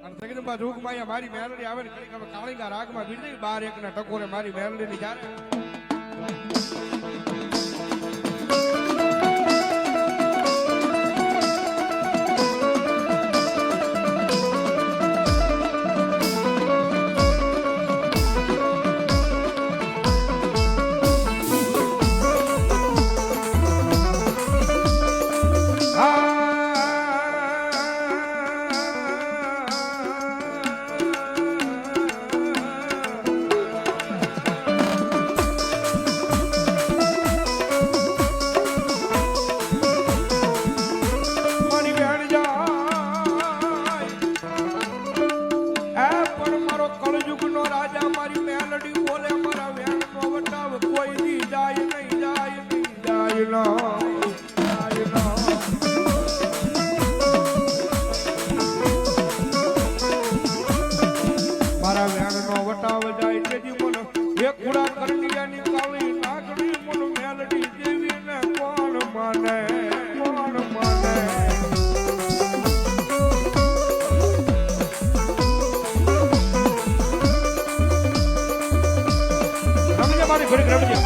અને જગદંબા જોગમાં મારી મેલડી આવે ને કડીક કાળીના રાગમાં બીડી 12 1 ના ટકોરે મારી મેલડીની જ્યારે મારા વેણનો વટાવ જાય તેથી મને એક કુડા કરડિયાની કાળી નાગડી મને મેલડી દેવીને કોણ માને રમજે મારી ઘડી રમજે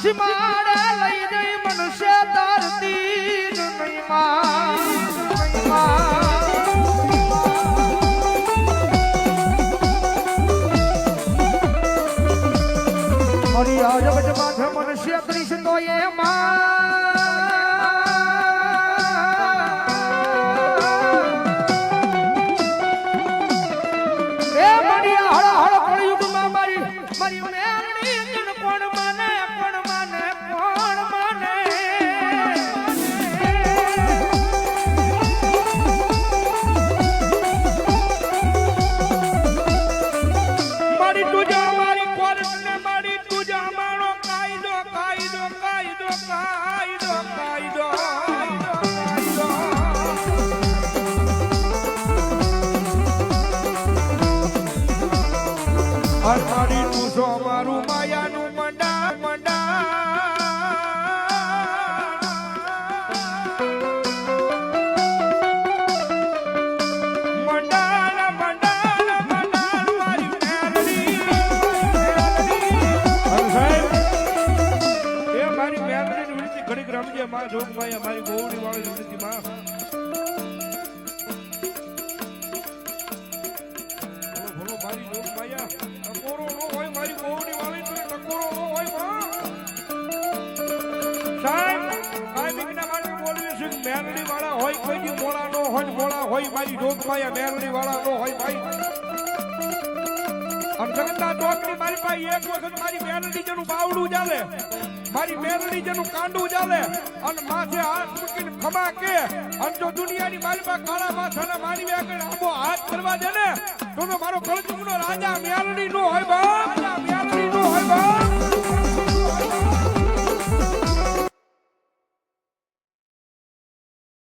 સિમાડે લઈ જઈ મનુષ્ય ધરતી નહીં મારી આ જગત માથે મનુષ્ય કરીશ તો મારી હળ હળ કળયુગમાં મારી મેરડી કોણ માને મારી તું મારું માયાનું મંડા મારી મેલડી એ મારી મેલડીની વિનંતી ઘડીક રમજે માં જોગભાઈ મારી ગોવડી વાળી વિનંતી માં બોલો મારી જોગભાઈ ટકોરો નો હોય મારી ગોવડી વાળી તો ટકોરો નો હોય માં સાહેબ કાયમિકના માટે બોલવી છે મેલડી વાળા હોય કોઈ દી મોળા નો હોય મોળા હોય મારી જોગભાઈ મેલડી વાળા નો હોય ભાઈ અને જગતના ચોકની મારી પાસે એક વખત મારી મેલડી જેનું બાવડું ચાલે મારી મેલડી જેનું કાંડું ચાલે અને માથે હાથ મૂકીને ખમા કે અને જો દુનિયાની મારી પાસે કાળા માથાના મારી આગળ આંબો હાથ કરવા દે ને તો મારો કળજુગનો રાજા મેલડી નો હોય બા મેલડી નો હોય બા